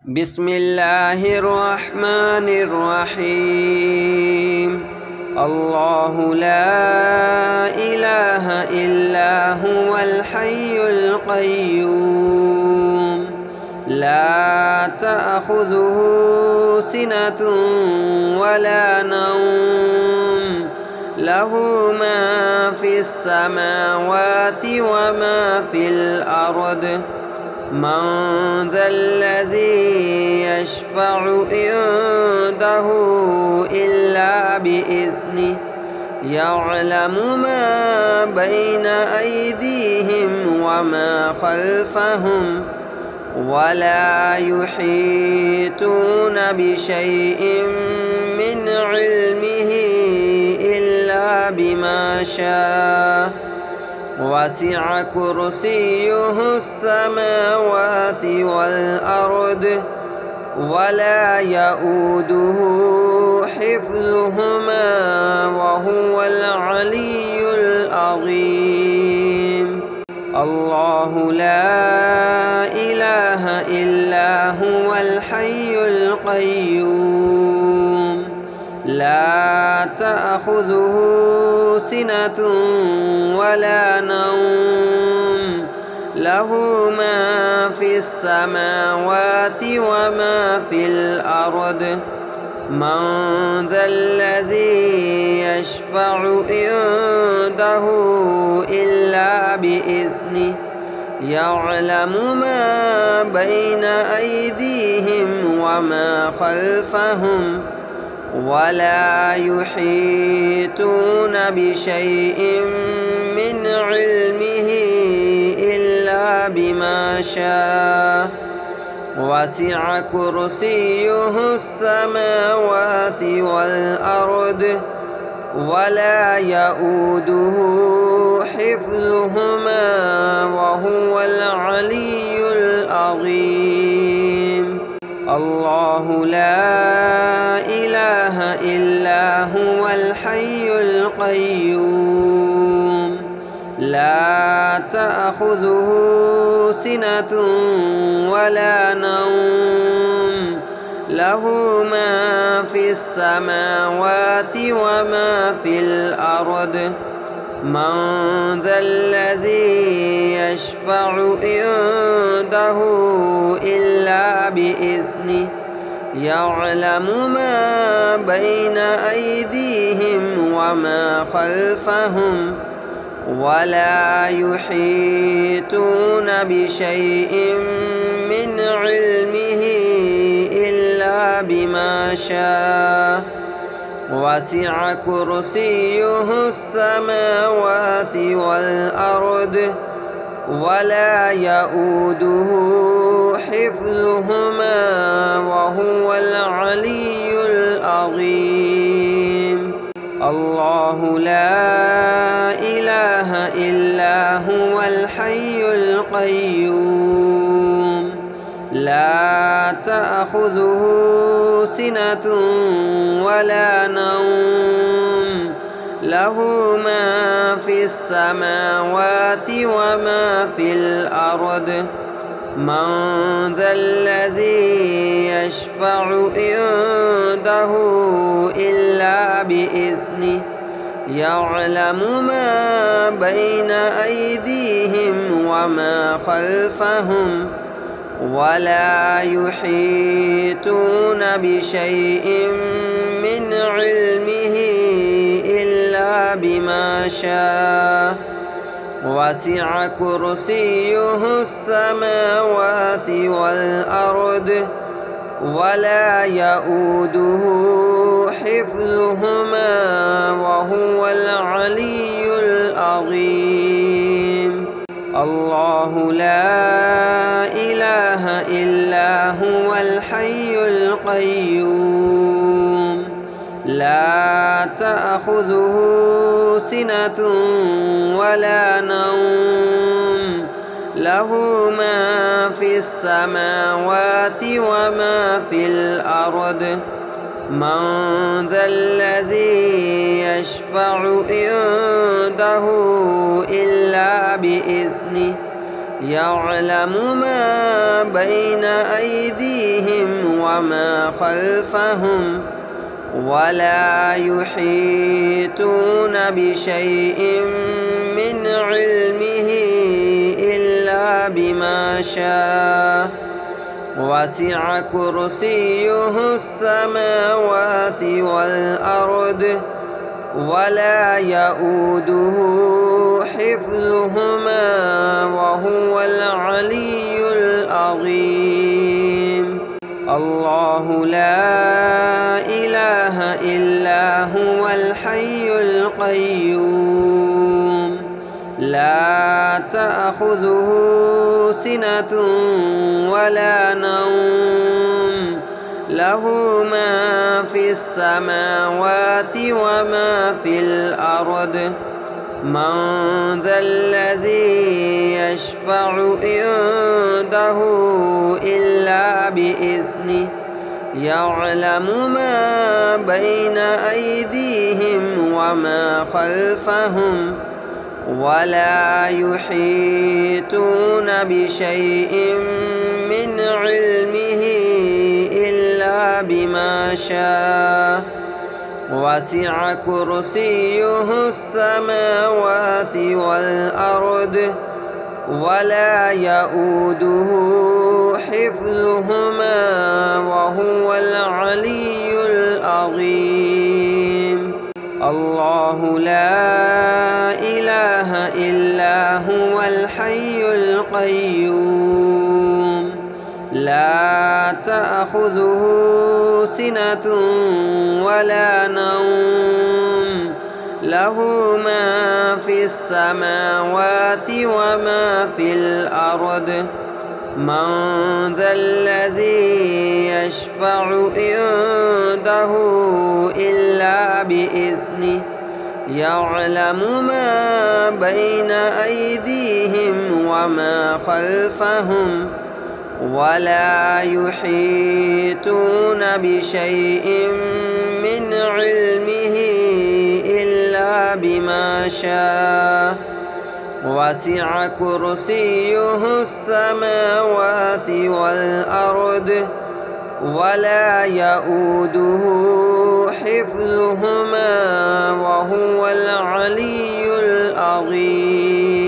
بسم الله الرحمن الرحيم. الله لا إله إلا هو الحي القيوم لا تأخذه سنة ولا نوم له ما في السماوات وما في الأرض من ذا الذي يشفع عنده إلا بإذنه يعلم ما بين أيديهم وما خلفهم ولا يحيطون بشيء من علمه إلا بما شاء وسع كرسيه السماوات والأرض ولا يؤوده حفظهما وهو العلي العظيم. الله لا إله إلا هو الحي القيوم لا تأخذه سنة ولا نوم له ما في السماوات وما في الأرض من ذا الذي يشفع عنده إلا بإذنه يعلم ما بين أيديهم وما خلفهم ولا يحيطون بشيء من علمه إلا بما شاء وسع كرسيه السماوات والأرض ولا يؤوده حفظهما وهو العلي العظيم. الله لا إله إلا هو الحي القيوم لا تأخذه سنة ولا نوم له ما في السماوات وما في الأرض من ذا الذي يشفع عنده إلا بإذنه يعلم ما بين أيديهم وما خلفهم ولا يحيطون بشيء من علمه إلا بما شاء وسع كرسيه السماوات والأرض ولا يؤوده حفظهما وهو العلي العظيم. الله لا إله إلا هو الحي القيوم لا تأخذه سنة ولا نوم له ما في السماوات وما في الأرض من ذا الذي يشفع عنده إلا بإذنه يعلم ما بين أيديهم وما خلفهم ولا يحيطون بشيء من علمه إلا بما شاء وسع كرسيه السماوات والأرض ولا يؤوده حفظهما وهو العلي العظيم. الله لا إله إلا هو الحي القيوم لا تأخذه سنة ولا نوم له ما في السماوات وما في الأرض من ذا الذي يشفع عنده إلا بإذنه يعلم ما بين أيديهم وما خلفهم ولا يحيطون بشيء من علمه إلا بما شاء وسع كرسيه السماوات والأرض ولا يؤوده حفظهما وهو العلي العظيم. الله لا إله إلا هو الحي القيوم لا تأخذه سنة ولا نوم له ما في السماوات وما في الأرض من ذا الذي يشفع عنده إلا بإذنه يعلم ما بين أيديهم وما خلفهم ولا يحيطون بشيء من علمه إلا بما شاء وسع كرسيه السماوات والأرض ولا يؤوده حفظهما وهو العلي العظيم. الله لا إله إلا هو الحي القيوم لا تأخذه سنة ولا نوم له ما في السماوات وما في الأرض من ذا الذي يشفع عنده إلا بإذنه يعلم ما بين أيديهم وما خلفهم ولا يحيطون بشيء من علمه إلا بما شاء وسع كرسيه السماوات والأرض ولا يؤوده حفظهما وهو العلي العظيم.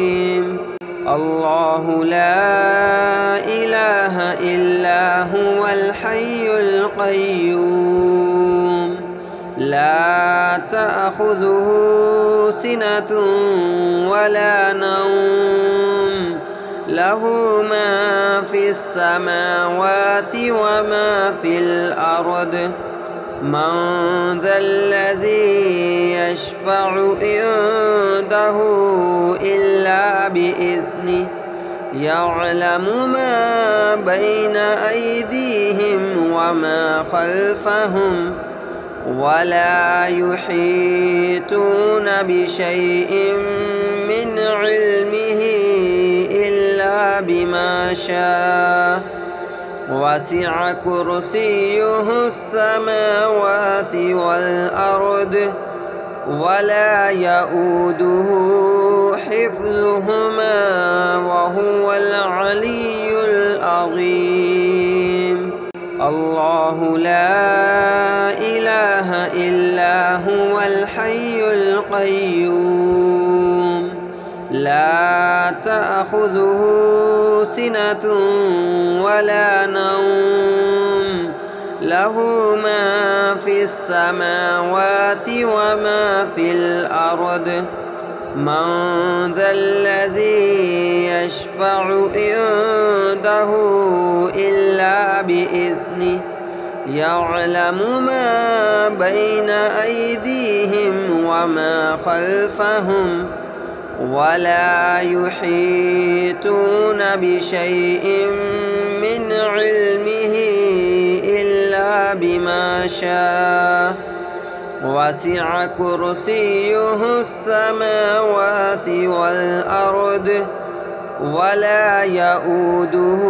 الله لا إله إلا هو الحي القيوم لا تأخذه سنة ولا نوم له ما في السماوات وما في الأرض من ذا الذي يشفع عنده إلا بإذنه يعلم ما بين أيديهم وما خلفهم ولا يحيطون بشيء من علمه إلا بما شاء وسع كرسيه السماوات والأرض ولا يؤوده حفظهما وهو العلي العظيم. الله لا إله إلا هو الحي القيوم لا تأخذه سنة ولا نوم له ما في السماوات وما في الأرض من ذا الذي يشفع عنده إلا بإذنه يعلم ما بين أيديهم وما خلفهم ولا يحيطون بشيء من علمه إلا بما شاء وسع كرسيه السماوات والأرض ولا يؤوده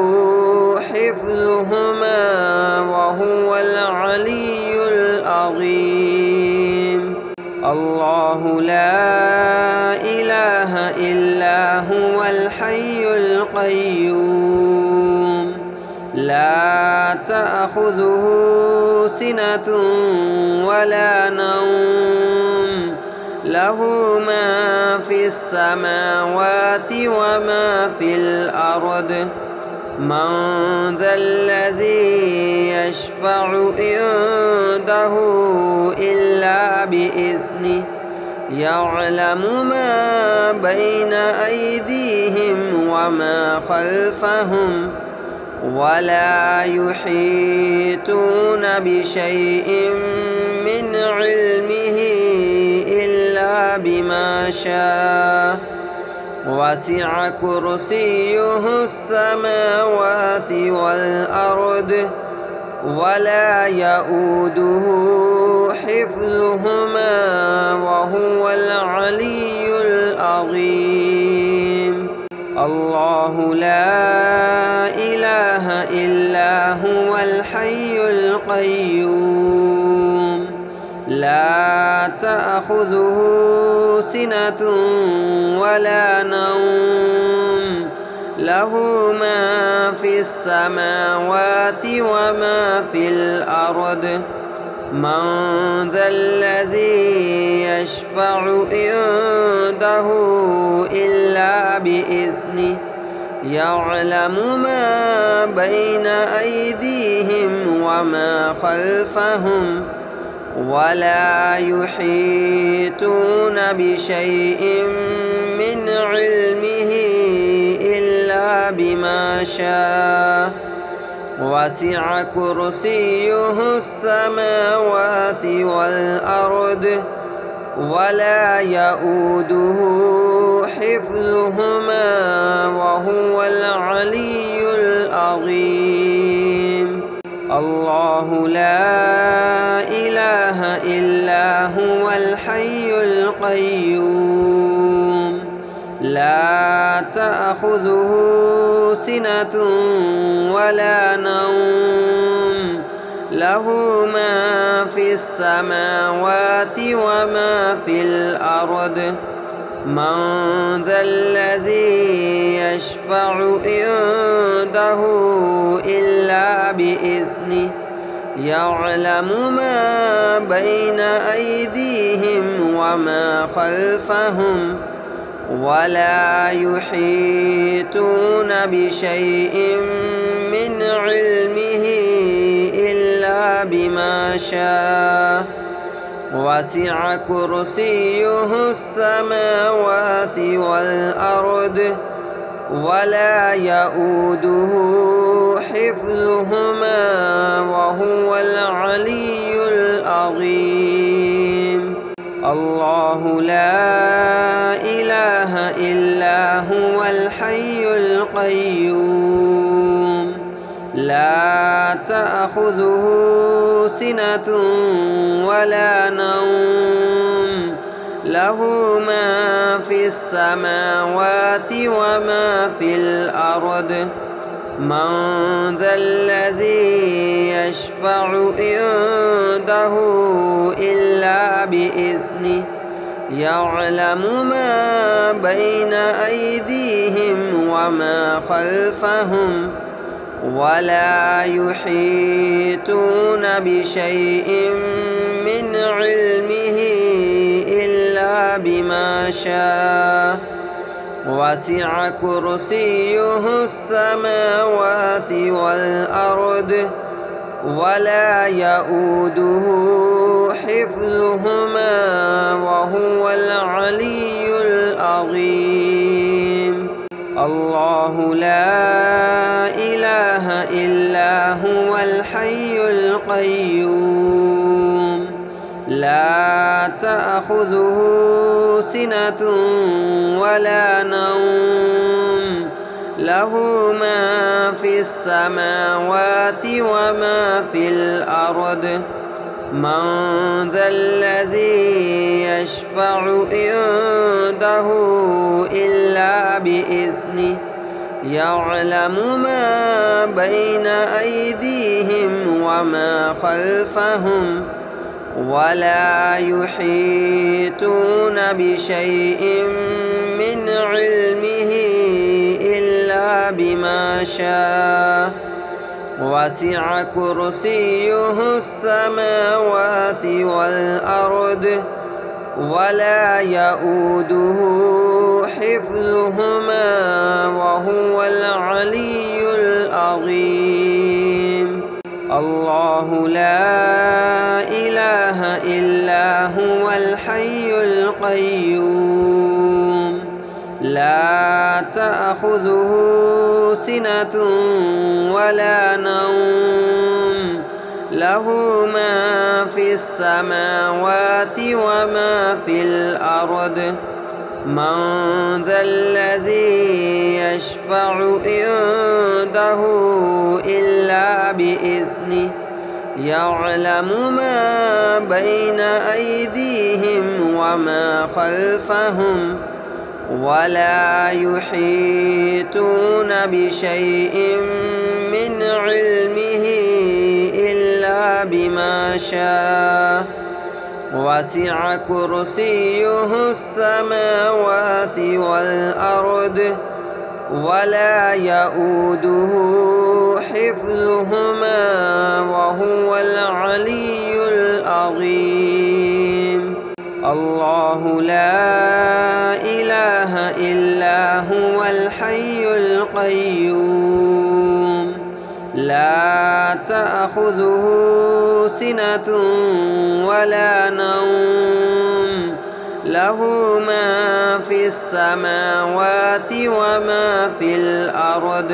حفظهما وهو العلي العظيم. الله لا إله إلا هو الحي القيوم القيوم لا تأخذه سنة ولا نوم له ما في السماوات وما في الأرض من ذا الذي يشفع عنده إلا بإذنه يعلم ما بين أيديهم وما خلفهم ولا يحيطون بشيء من علمه إلا بما شاء وسع كرسيه السماوات والأرض ولا يؤوده حفظهما وهو العلي العظيم الله لا إله إلا هو الحي القيوم لا تأخذه سنة ولا نوم له ما في السماوات وما في الأرض من ذا الذي يشفع عنده إلا بإذنه يعلم ما بين أيديهم وما خلفهم ولا يحيطون بشيء من علمه إلا بما شاء وسع كرسيه السماوات والأرض ولا يؤوده حفظهما وهو العلي العظيم الله لا إله إلا هو الحي القيوم لا تأخذه سنة ولا نوم له ما في السماوات وما في الأرض من ذا الذي يشفع عنده إلا بإذنه يعلم ما بين أيديهم وما خلفهم ولا يحيطون بشيء من علمه إلا بما شاء وسع كرسيه السماوات والأرض ولا يؤوده حفظهما وهو العلي العظيم الله لا إله إلا هو الحي القيوم لا تأخذه سنة ولا نوم له ما في السماوات وما في الأرض من ذا الذي يشفع عنده إلا بإذنه يعلم ما بين أيديهم وما خلفهم ولا يحيطون بشيء من علمه إلا بما شاء وسع كرسيه السماوات والأرض ولا يؤوده حفظهما وهو العلي العظيم الله لا إله إلا هو الحي القيوم لا تأخذه سنة ولا نوم له ما في السماوات وما في الأرض من ذا الذي يشفع عنده إلا بإذنه يعلم ما بين أيديهم وما خلفهم ولا يحيطون بشيء من علمه إلا إلا بما شاء وسع كرسيه السماوات والأرض ولا يؤوده حفظهما وهو العلي العظيم. الله لا إله إلا هو الحي القيوم لا تأخذه سنة ولا نوم له ما في السماوات وما في الأرض من ذا الذي يشفع عنده إلا بإذنه يعلم ما بين أيديهم وما خلفهم ولا يحيطون بشيء من علمه إلا بما شاء وسع كرسيه السماوات والأرض ولا يؤوده حفظهما وهو العلي العظيم. الله لا إله إلا هو الحي القيوم لا تأخذه سنة ولا نوم له ما في السماوات وما في الأرض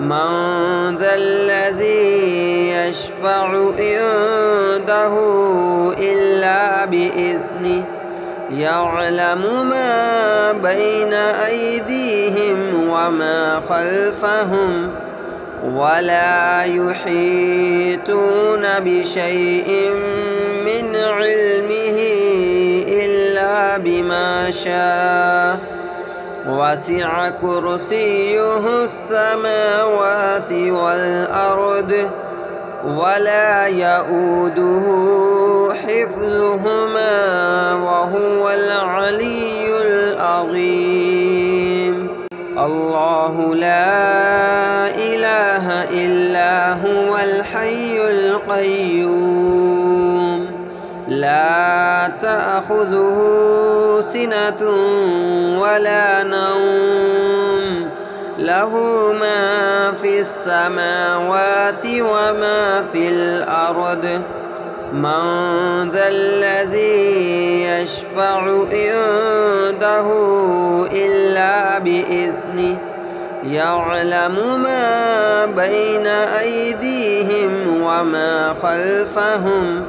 من ذا الذي يشفع عنده إلا بإذنه يعلم ما بين أيديهم وما خلفهم ولا يحيطون بشيء من علمه إلا بما شاء وسع كرسيه السماوات والأرض ولا يؤوده حفظهما وهو العلي العظيم. الله لا إله إلا هو الحي القيوم لا تأخذه سنة ولا نوم له ما في السماوات وما في الأرض من ذا الذي يشفع عنده إلا بإذنه يعلم ما بين أيديهم وما خلفهم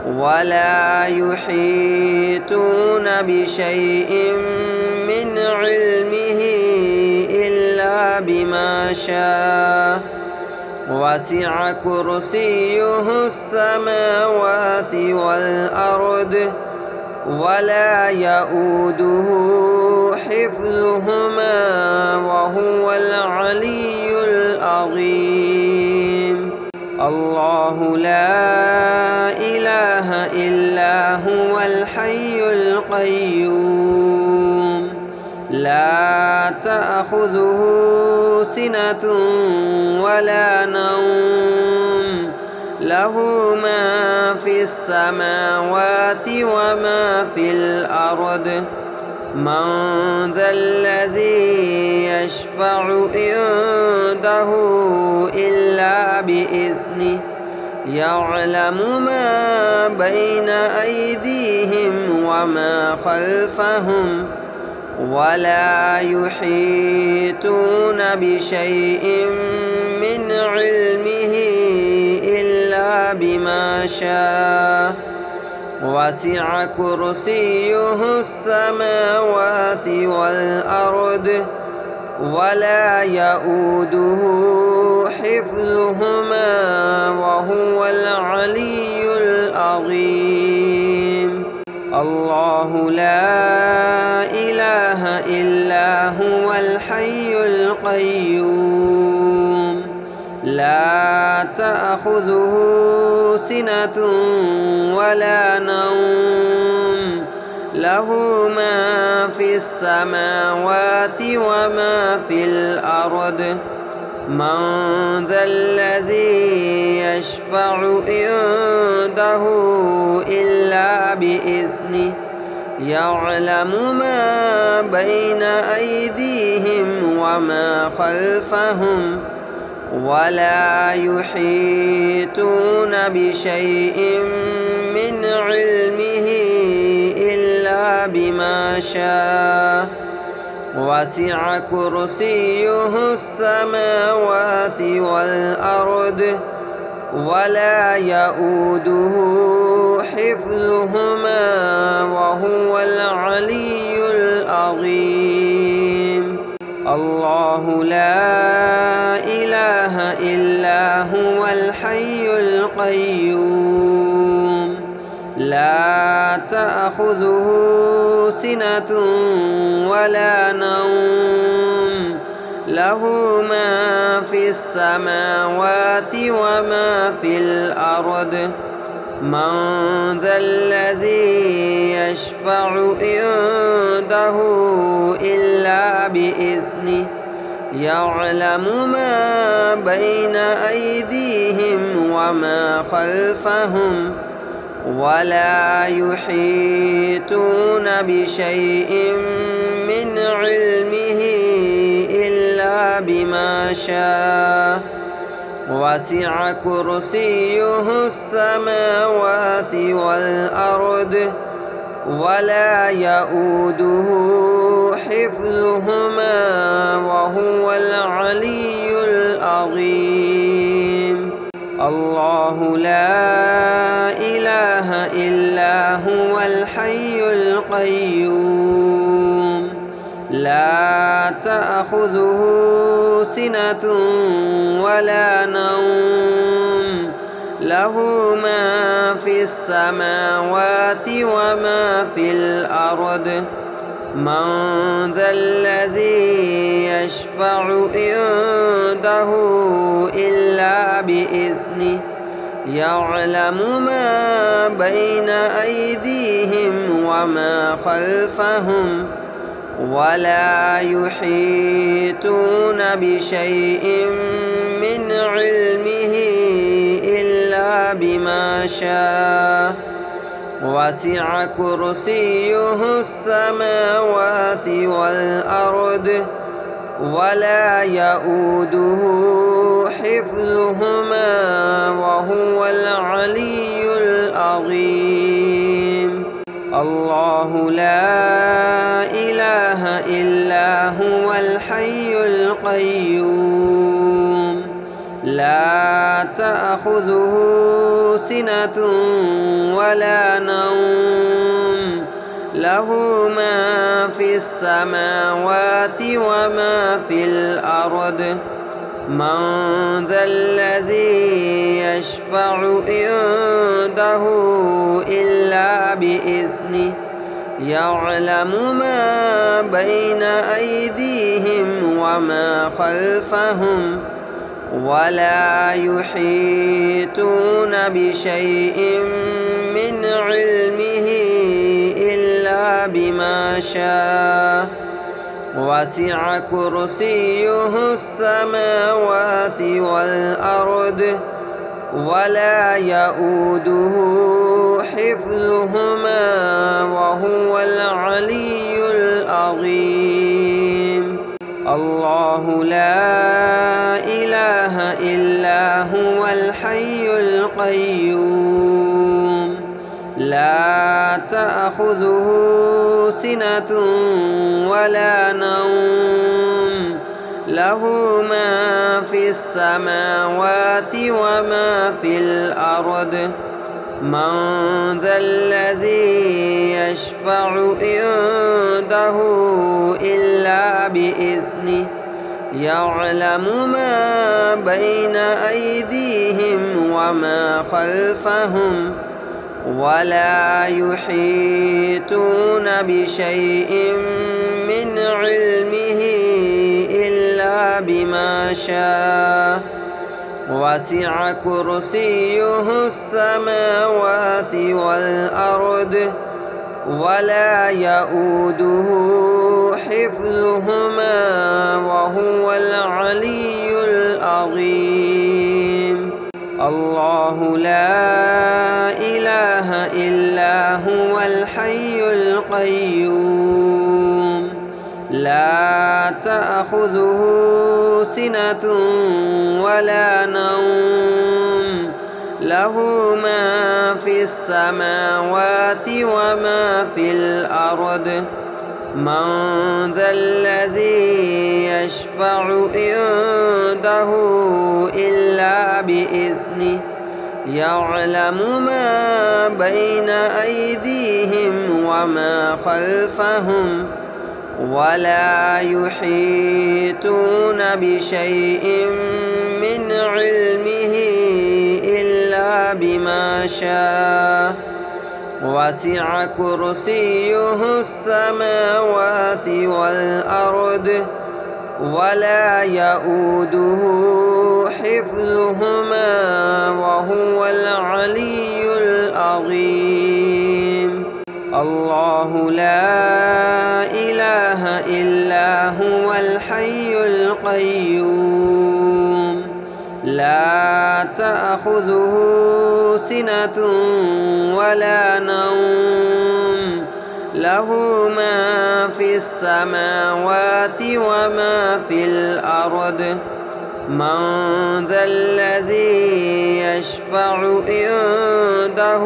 ولا يحيطون بشيء من علمه إلا بما شاء وسع كرسيه السماوات والأرض ولا يؤوده حفظهما وهو العلي العظيم. الله لا إله إلا هو الحي القيوم لا تأخذه سنة ولا نوم له ما في السماوات وما في الأرض من ذا الذي يشفع عنده إلا بإذنه يعلم ما بين أيديهم وما خلفهم ولا يحيطون بشيء من علمه إلا بما شاء وسع كرسيه السماوات والأرض ولا يؤوده حفظهما وهو العلي العظيم. الله لا إله إلا هو الحي القيوم لا تأخذه سنة ولا نوم له ما في السماوات وما في الأرض من ذا الذي يشفع عنده إلا بإذنه يعلم ما بين أيديهم وما خلفهم ولا يحيطون بشيء من علمه إلا بما شاء وسع كرسيه السماوات والأرض ولا يؤوده حفظهما وهو العلي العظيم. الله لا إله إلا هو الحي القيوم لا تأخذه سنة ولا نوم له ما في السماوات وما في الأرض من ذا الذي يشفع عنده إلا بإذنه يعلم ما بين أيديهم وما خلفهم ولا يحيطون بشيء من علمه إلا بما شاء وسع كرسيه السماوات والأرض ولا يؤوده حفظهما وهو العلي العظيم. الله لا إله إلا هو الحي القيوم لا تأخذه سنة ولا نوم له ما في السماوات وما في الأرض من ذا الذي يشفع عنده إلا بإذنه يعلم ما بين أيديهم وما خلفهم ولا يحيطون بشيء من علمه إلا بما شاء وسع كرسيه السماوات والأرض ولا يؤوده حفظهما وهو العلي العظيم. الله لا إله إلا هو الحي القيوم لا تأخذه سنة ولا نوم له ما في السماوات وما في الأرض من ذا الذي يشفع عنده إلا بإذنه يعلم ما بين أيديهم وما خلفهم ولا يحيطون بشيء من علمه إلا بما شاء وسع كرسيه السماوات والأرض ولا يؤوده حفظهما وهو العلي العظيم. الله لا إله إلا هو الحي القيوم لا تأخذه سنة ولا نوم له ما في السماوات وما في الأرض من ذا الذي يشفع عنده إلا بإذنه يعلم ما بين أيديهم وما خلفهم ولا يحيطون بشيء من علمه إلا بما شاء وسع كرسيه السماوات والأرض ولا يؤوده حفظهما وهو العلي العظيم. الله لا إله إلا هو الحي القيوم لا تأخذه سنة ولا نوم له ما في السماوات وما في الأرض من ذا الذي يشفع عنده إلا بإذنه يعلم ما بين أيديهم وما خلفهم ولا يحيطون بشيء من علمه إلا بما شاء وسع كرسيه السماوات والأرض ولا يؤوده حفظهما وهو العلي العظيم. الله لا إله إلا هو الحي القيوم لا تأخذه سنة ولا نوم له ما في السماوات وما في الأرض من ذا الذي يشفع عنده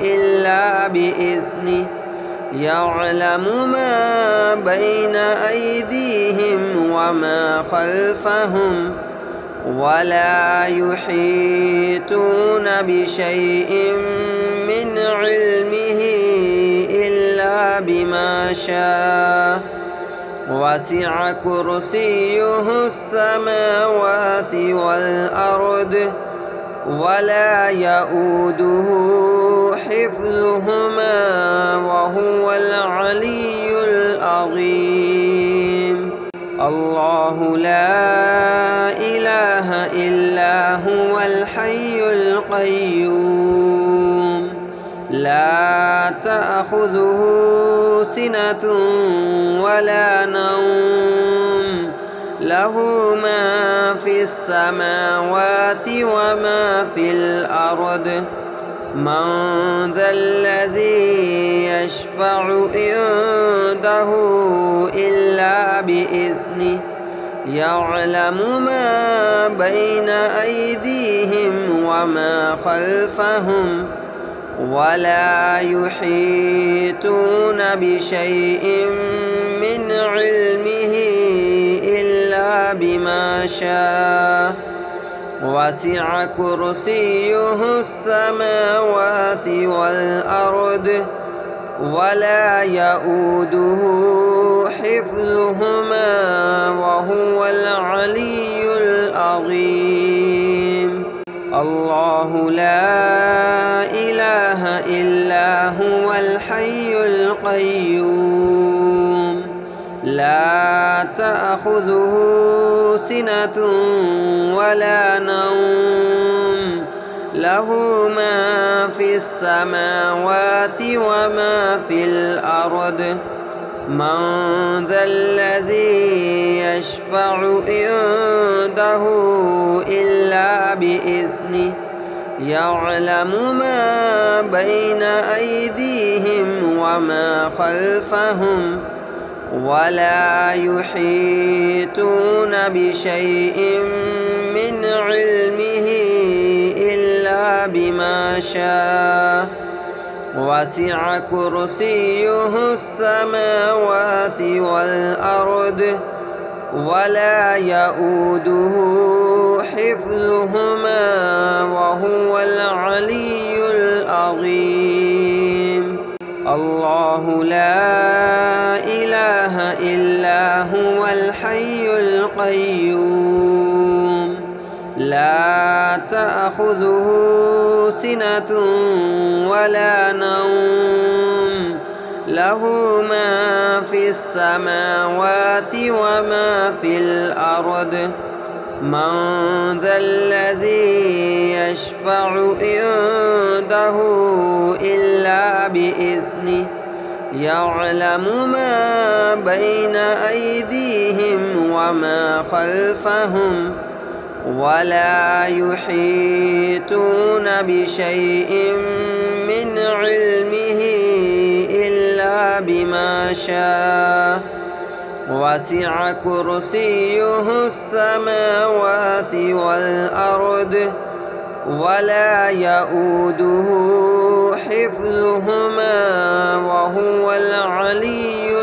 إلا بإذنه يعلم ما بين أيديهم وما خلفهم ولا يحيطون بشيء من علمه إلا بما شاء وسع كرسيه السماوات والأرض ولا يؤوده حفظهما وهو العلي العظيم. الله لا إله إلا هو الحي القيوم لا تأخذه سنة ولا نوم له ما في السماوات وما في الأرض من ذا الذي يشفع عنده إلا بإذنه يعلم ما بين أيديهم وما خلفهم ولا يحيطون بشيء من علمه إلا بما شاء وسع كرسيه السماوات والأرض ولا يؤوده حفظهما وهو العلي العظيم. الله لا إله إلا هو الحي القيوم لا تأخذه سنة ولا نوم له ما في السماوات وما في الأرض من ذا الذي يشفع عنده إلا بإذنه يعلم ما بين أيديهم وما خلفهم ولا يحيطون بشيء من علمه إلا بما شاء وسع كرسيه السماوات والأرض ولا يؤوده حفظهما وهو العلي العظيم. الله لا إله إلا هو الحي القيوم لا تأخذه سنة ولا نوم له ما في السماوات وما في الأرض من ذا الذي يشفع عنده إلا بإذنه يعلم ما بين أيديهم وما خلفهم ولا يحيطون بشيء من علمه إلا بما شاء وسع كرسيه السماوات والأرض ولا يؤوده حفظهما وهو العلي